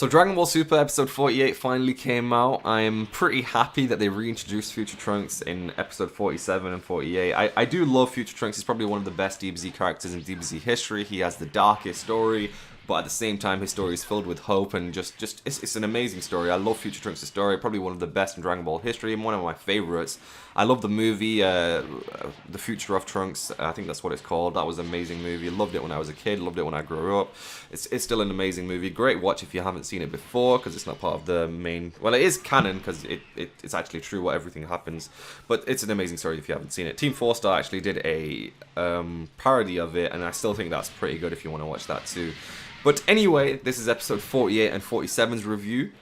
So Dragon Ball Super episode 48 finally came out. I'm pretty happy that they reintroduced Future Trunks in episode 47 and 48. I do love Future Trunks. He's probably one of the best DBZ characters in DBZ history. He has the darkest story, but at the same time his story is filled with hope and just it's an amazing story. I love Future Trunks' story, probably one of the best in Dragon Ball history and one of my favorites. I love the movie, The Future of Trunks, I think that's what it's called. That was an amazing movie. Loved it when I was a kid, loved it when I grew up. It's still an amazing movie. Great watch if you haven't seen it before, because it's not part of the main... Well, it is canon, because it's actually true what everything happens. But it's an amazing story if you haven't seen it. Team 4 Star actually did a parody of it, and I still think that's pretty good if you want to watch that too. But anyway, this is episode 48 and 47's review.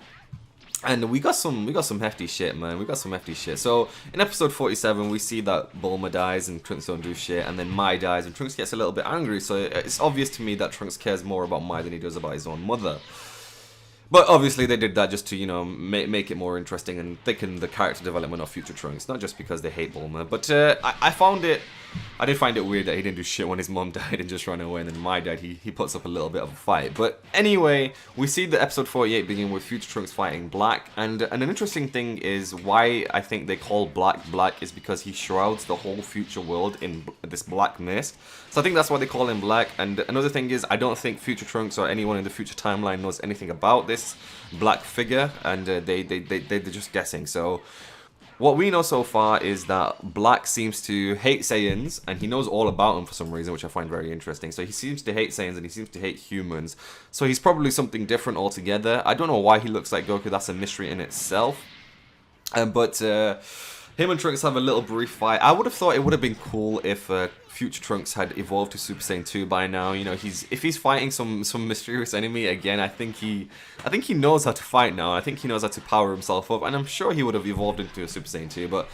And we got some hefty shit, man. We got some hefty shit. So in episode 47, we see that Bulma dies and Trunks don't do shit, and then Mai dies and Trunks gets a little bit angry. So it's obvious to me that Trunks cares more about Mai than he does about his own mother. But obviously they did that just to, you know, make it more interesting and thicken the character development of Future Trunks, not just because they hate Bulma. But I did find it weird that he didn't do shit when his mom died and just ran away, and then Mai died. He puts up a little bit of a fight. But anyway, we see the episode 48 begin with Future Trunks fighting Black, and an interesting thing is why I think they call Black Black is because he shrouds the whole future world in this black mist. So I think that's why they call him Black. And another thing is, I don't think Future Trunks or anyone in the future timeline knows anything about this black figure, and they're just guessing. So what we know so far is that Black seems to hate Saiyans, and he knows all about them for some reason, which I find very interesting. So he seems to hate Saiyans, and he seems to hate humans. So he's probably something different altogether. I don't know why he looks like Goku. That's a mystery in itself. But him and Trunks have a little brief fight. I would have thought it would have been cool if Future Trunks had evolved to Super Saiyan 2 by now. You know, if he's fighting some mysterious enemy again, I think he knows how to fight now. I think he knows how to power himself up, and I'm sure he would have evolved into a Super Saiyan 2. But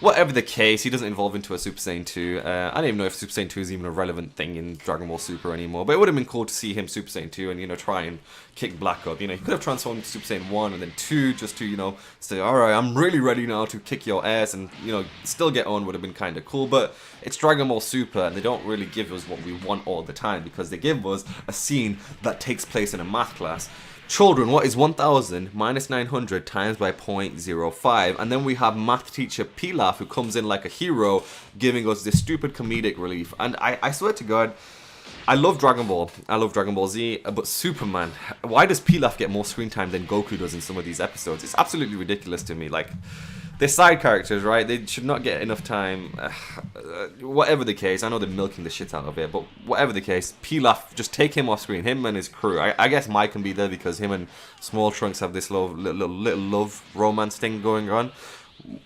whatever the case, he doesn't evolve into a Super Saiyan 2. I don't even know if Super Saiyan 2 is even a relevant thing in Dragon Ball Super anymore. But it would have been cool to see him Super Saiyan 2 and, you know, try and kick Black up. You know, he could have transformed to Super Saiyan 1 and then 2 just to, you know, say, alright, I'm really ready now to kick your ass, and, you know, still get on would have been kind of cool. But it's Dragon Ball Super, and they don't really give us what we want all the time, because they give us a scene that takes place in a math class. Children, what is 1000 minus 900 times by 0.05? And then we have math teacher Pilaf, who comes in like a hero, giving us this stupid comedic relief. And I swear to God, I love Dragon Ball. I love Dragon Ball Z, but Superman, why does Pilaf get more screen time than Goku does in some of these episodes? It's absolutely ridiculous to me. Like, they're side characters, right? They should not get enough time. Whatever the case, I know they're milking the shit out of it, but whatever the case, Pilaf, just take him off screen, him and his crew. I guess Mike can be there because him and Small Trunks have this little love romance thing going on.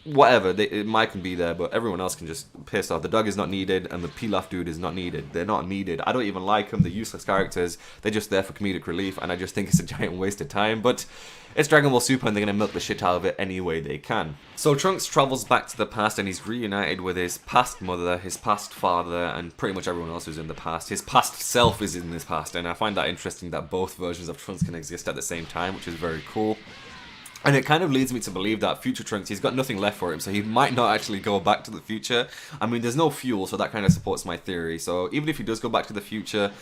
Whatever, Mike can be there, but everyone else can just piss off. The dog is not needed, and the Pilaf dude is not needed. They're not needed. I don't even like them. They're useless characters. They're just there for comedic relief, and I just think it's a giant waste of time. But it's Dragon Ball Super, and they're going to milk the shit out of it any way they can. So Trunks travels back to the past, and he's reunited with his past mother, his past father, and pretty much everyone else who's in the past. His past self is in his past, and I find that interesting that both versions of Trunks can exist at the same time, which is very cool. And it kind of leads me to believe that Future Trunks, he's got nothing left for him, so he might not actually go back to the future. I mean, there's no fuel, so that kind of supports my theory. So even if he does go back to the future,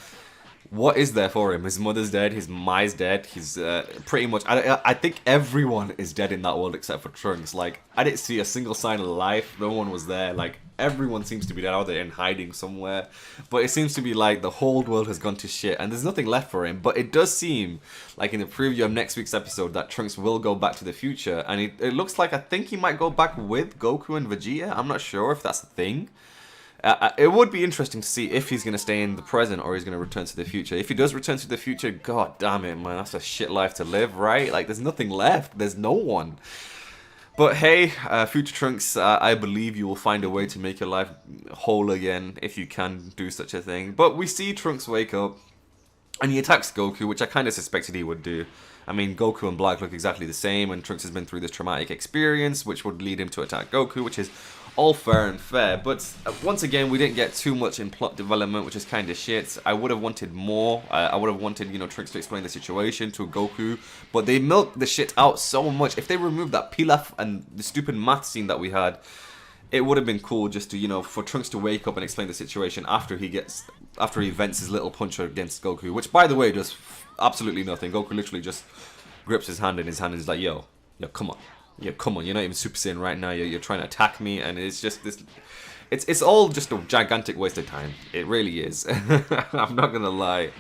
what is there for him? His mother's dead, his Mai's dead, he's pretty much... I think everyone is dead in that world except for Trunks. Like, I didn't see a single sign of life, no one was there. Like, everyone seems to be out there in hiding somewhere. But it seems to be like the whole world has gone to shit, and there's nothing left for him. But it does seem, like in the preview of next week's episode, that Trunks will go back to the future. And it looks like, I think he might go back with Goku and Vegeta. I'm not sure if that's a thing. It would be interesting to see if he's going to stay in the present or he's going to return to the future. If he does return to the future, god damn it, man, that's a shit life to live, right? Like, there's nothing left. There's no one. But hey, Future Trunks, I believe you will find a way to make your life whole again if you can do such a thing. But we see Trunks wake up, and he attacks Goku, which I kind of suspected he would do. I mean, Goku and Black look exactly the same, and Trunks has been through this traumatic experience, which would lead him to attack Goku, which is all fair and fair. But once again, we didn't get too much in plot development, which is kind of shit. I would have wanted more. I would have wanted, you know, Trunks to explain the situation to Goku, but they milked the shit out so much. If they removed that Pilaf and the stupid math scene that we had, it would have been cool just to, you know, for Trunks to wake up and explain the situation after he vents his little punch against Goku, which, by the way, does absolutely nothing. Goku literally just grips his hand in his hand and is like, yo, come on. Yo, come on, you're not even Super Saiyan right now, you're trying to attack me, and it's just this... It's all just a gigantic waste of time. It really is. I'm not gonna lie.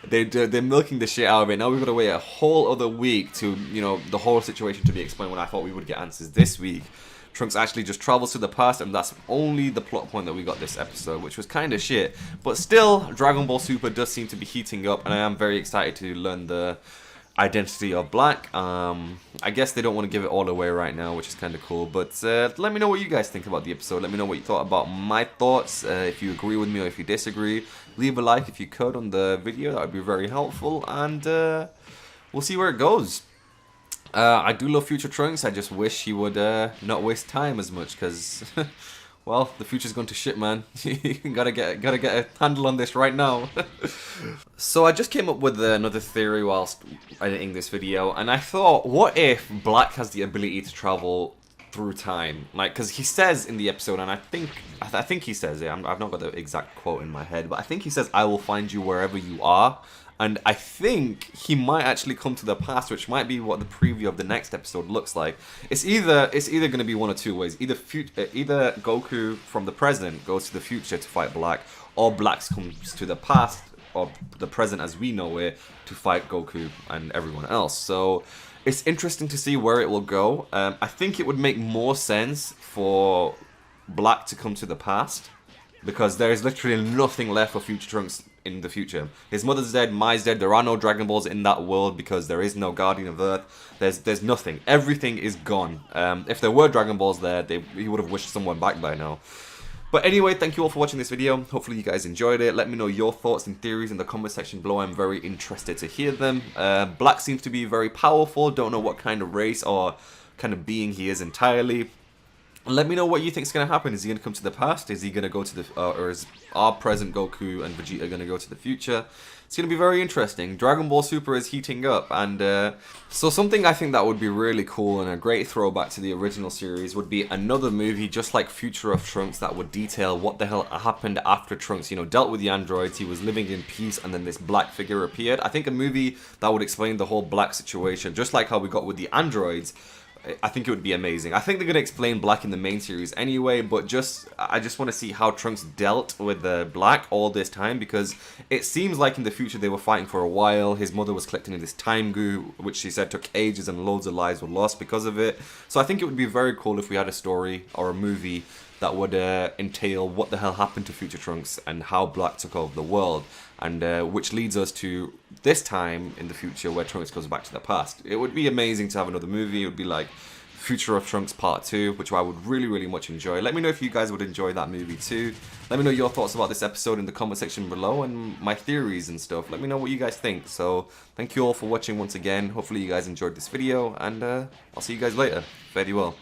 They're milking the shit out of it. Now we've got to wait a whole other week to, you know, the whole situation to be explained, when I thought we would get answers this week. Trunks actually just travels to the past, and that's only the plot point that we got this episode, which was kind of shit. But still, Dragon Ball Super does seem to be heating up, and I am very excited to learn the identity of Black. I guess they don't want to give it all away right now, which is kind of cool, but let me know what you guys think about the episode. Let me know what you thought about my thoughts, if you agree with me or if you disagree. Leave a like if you could on the video, that would be very helpful, and we'll see where it goes. I do love Future Trunks. I just wish he would not waste time as much, because well, the future's going to shit, man. gotta get a handle on this right now. So I just came up with another theory whilst editing this video, and I thought, what if Black has the ability to travel through time? Like, because he says in the episode, and I think he says it, I've not got the exact quote in my head, but I think he says, "I will find you wherever you are." And I think he might actually come to the past, which might be what the preview of the next episode looks like. It's either going to be one of two ways. Either Goku from the present goes to the future to fight Black, or Black comes to the past, or the present as we know it, to fight Goku and everyone else. So it's interesting to see where it will go. I think it would make more sense for Black to come to the past, because there is literally nothing left for Future Trunks in the future. His mother's dead, Mai's dead, there are no Dragon Balls in that world because there is no Guardian of Earth. There's nothing. Everything is gone. If there were Dragon Balls there, he would have wished someone back by now. But anyway, thank you all for watching this video. Hopefully you guys enjoyed it. Let me know your thoughts and theories in the comment section below. I'm very interested to hear them. Black seems to be very powerful. Don't know what kind of race or kind of being he is entirely. Let me know what you think is going to happen. Is he going to come to the past? Is he going to go to the... or is our present Goku and Vegeta going to go to the future? It's going to be very interesting. Dragon Ball Super is heating up, and so something I think that would be really cool and a great throwback to the original series would be another movie just like Future of Trunks that would detail what the hell happened after Trunks, you know, dealt with the androids, he was living in peace, and then this Black figure appeared. I think a movie that would explain the whole Black situation, just like how we got with the androids, I think it would be amazing. I think they're going to explain Black in the main series anyway, but I just want to see how Trunks dealt with Black all this time, because it seems like in the future they were fighting for a while. His mother was collecting this time goo, which she said took ages and loads of lives were lost because of it. So I think it would be very cool if we had a story or a movie that would entail what the hell happened to Future Trunks and how Black took over the world, and which leads us to this time in the future where Trunks goes back to the past. It would be amazing to have another movie. It would be like Future of Trunks Part 2, which I would really, really much enjoy. Let me know if you guys would enjoy that movie too. Let me know your thoughts about this episode in the comment section below, and my theories and stuff. Let me know what you guys think. So thank you all for watching once again. Hopefully you guys enjoyed this video, and I'll see you guys later. Fare thee well.